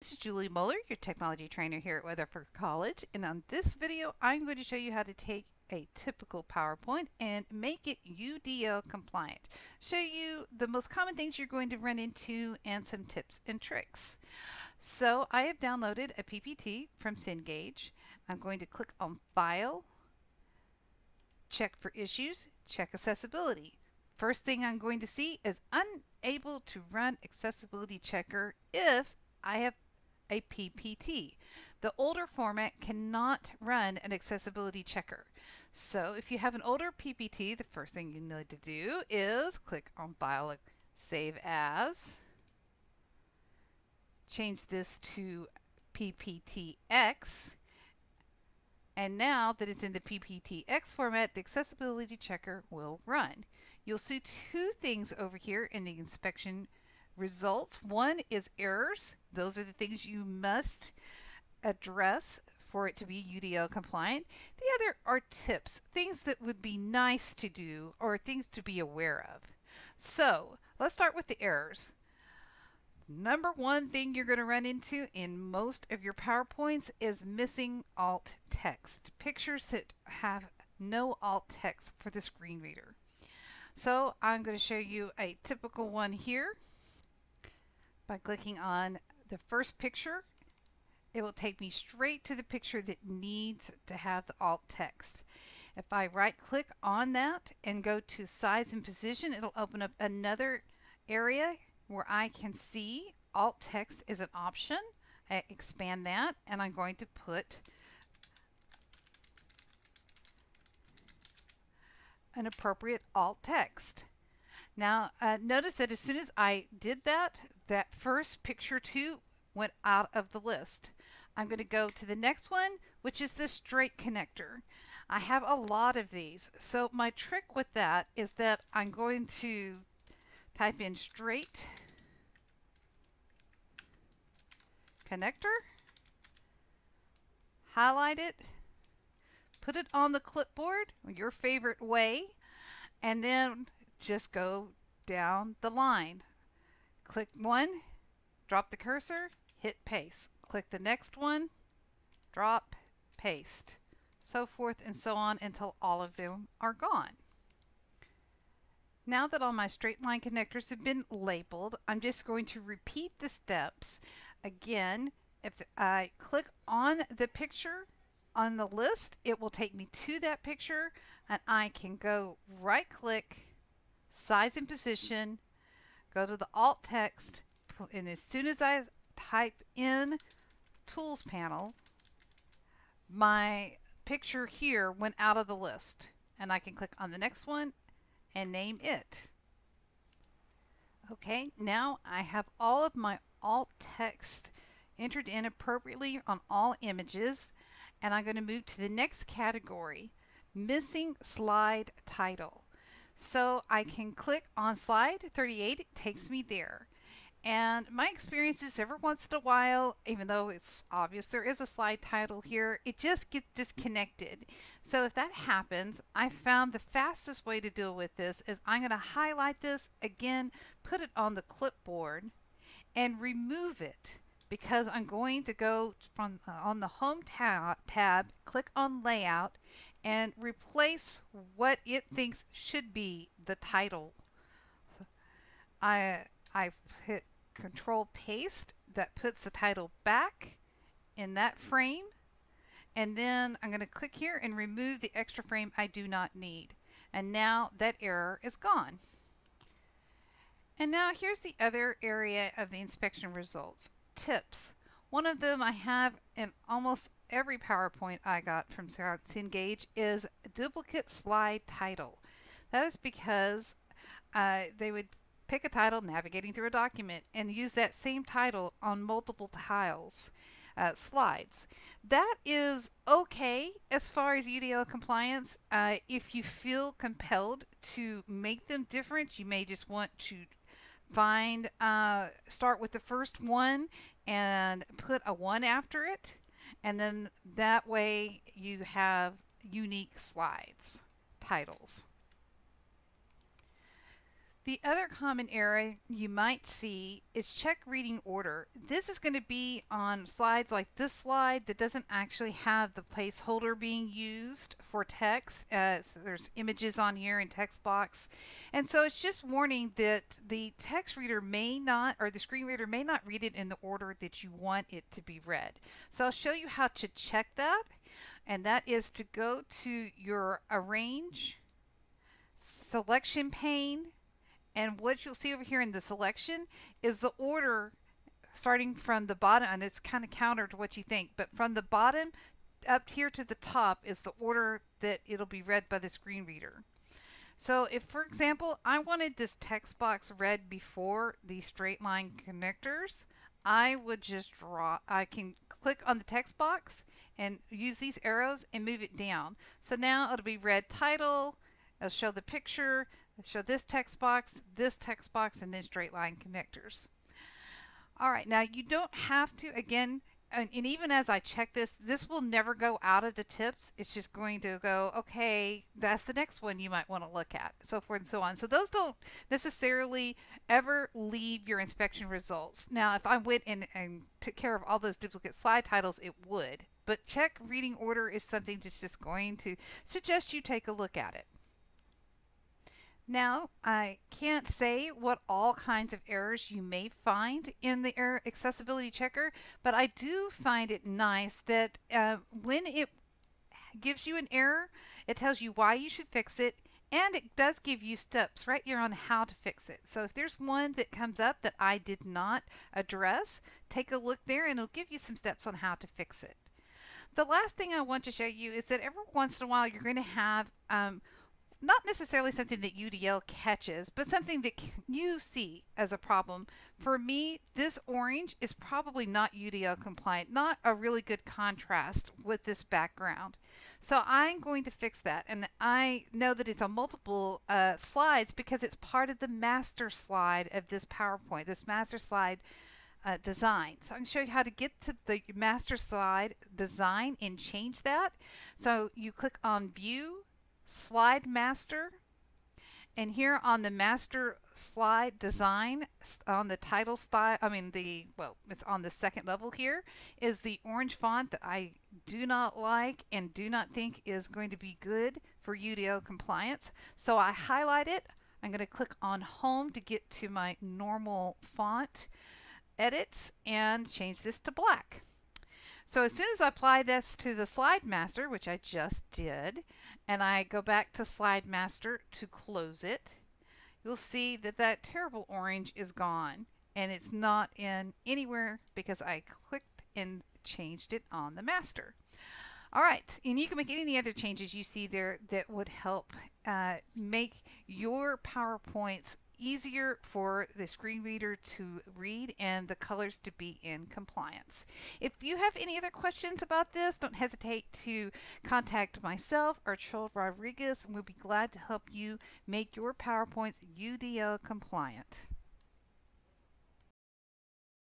This is Julie Muller, your technology trainer here at Weatherford College, and on this video I'm going to show you how to take a typical PowerPoint and make it UDL compliant. Show you the most common things you're going to run into and some tips and tricks. So I have downloaded a PPT from Cengage. I'm going to click on File, check for issues, check accessibility. First thing I'm going to see is unable to run accessibility checker if I have a PPT. The older format cannot run an accessibility checker. So if you have an older PPT, the first thing you need to do is click on File, Save As, change this to PPTX, and now that it's in the PPTX format, the accessibility checker will run. You'll see two things over here in the inspection results. One is errors. Those are the things you must address for it to be UDL compliant. The other are tips, things that would be nice to do or things to be aware of. So let's start with the errors. Number one thing you're going to run into in most of your PowerPoints is missing alt text. Pictures that have no alt text for the screen reader. So I'm going to show you a typical one here. By clicking on the first picture, it will take me straight to the picture that needs to have the alt text. If I right click on that and go to size and position, it'll open up another area where I can see alt text is an option. I expand that and I'm going to put an appropriate alt text. Now notice that as soon as I did that, that first picture 2 went out of the list. I'm going to go to the next one, which is this straight connector. I have a lot of these. So my trick with that is that I'm going to type in straight connector, highlight it, put it on the clipboard, your favorite way, and then just go down the line. Click one, drop the cursor, hit paste. Click the next one, drop, paste, so forth and so on until all of them are gone. Now that all my straight line connectors have been labeled, I'm just going to repeat the steps. Again, if I click on the picture on the list, it will take me to that picture and I can go right click, size and position, go to the alt text, and as soon as I type in tools panel, my picture here went out of the list and I can click on the next one and name it. Okay, now I have all of my alt text entered in appropriately on all images, and I'm going to move to the next category, missing slide title. So I can click on slide 38, it takes me there. And my experience is every once in a while, even though it's obvious there is a slide title here, it just gets disconnected. So if that happens, I found the fastest way to deal with this is I'm going to highlight this again, put it on the clipboard, and remove it, because I'm going to go from on the home tab, click on layout, and replace what it thinks should be the title. I hit Control Paste, that puts the title back in that frame, and then I'm going to click here and remove the extra frame I do not need, and now that error is gone. And now here's the other area of the inspection results, tips. One of them I have in almost every PowerPoint I got from Cengage is a duplicate slide title. That is because they would pick a title, navigating through a document, and use that same title on multiple slides. That is okay as far as UDL compliance. If you feel compelled to make them different, you may just want to find, start with the first one and put a 1 after it, and then that way you have unique slides titles. The other common error you might see is check reading order. This is going to be on slides like this slide that doesn't actually have the placeholder being used for text. So there's images on here and text box. And so it's just warning that the text reader may not, or the screen reader may not read it in the order that you want it to be read. So I'll show you how to check that. And that is to go to your Arrange selection pane. And what you'll see over here in the selection is the order starting from the bottom, and it's kind of counter to what you think, but from the bottom up here to the top is the order that it'll be read by the screen reader. So if, for example, I wanted this text box read before the straight line connectors, I would just I can click on the text box and use these arrows and move it down. So now it'll be read title, it'll show the picture, show this text box, and then straight line connectors. All right, now you don't have to, again, and even as I check this, this will never go out of the tips. It's just going to go, okay, that's the next one you might want to look at, so forth and so on. So those don't necessarily ever leave your inspection results. Now, if I went and took care of all those duplicate slide titles, it would. But check reading order is something that's just going to suggest you take a look at it. Now, I can't say what all kinds of errors you may find in the error accessibility checker, but I do find it nice that when it gives you an error, it tells you why you should fix it, and it does give you steps right here on how to fix it. So if there's one that comes up that I did not address, take a look there and it'll give you some steps on how to fix it. The last thing I want to show you is that every once in a while you're going to have not necessarily something that UDL catches, but something that you see as a problem. For me, this orange is probably not UDL compliant, not a really good contrast with this background. So I'm going to fix that, and I know that it's on multiple slides because it's part of the master slide of this PowerPoint, this master slide design. So I'm going to show you how to get to the master slide design and change that. So you click on View, Slide Master, and here on the master slide design, on the title style, it's on the second level here, is the orange font that I do not like and do not think is going to be good for UDL compliance. So I highlight it. I'm going to click on Home to get to my normal font edits and change this to black. So as soon as I apply this to the slide master, which I just did, and I go back to slide master to close it, you'll see that that terrible orange is gone, and it's not in anywhere because I clicked and changed it on the master. All right, and you can make any other changes you see there that would help make your PowerPoints easier for the screen reader to read and the colors to be in compliance. If you have any other questions about this, don't hesitate to contact myself or Chol Rodriguez, and we'll be glad to help you make your PowerPoints UDL compliant.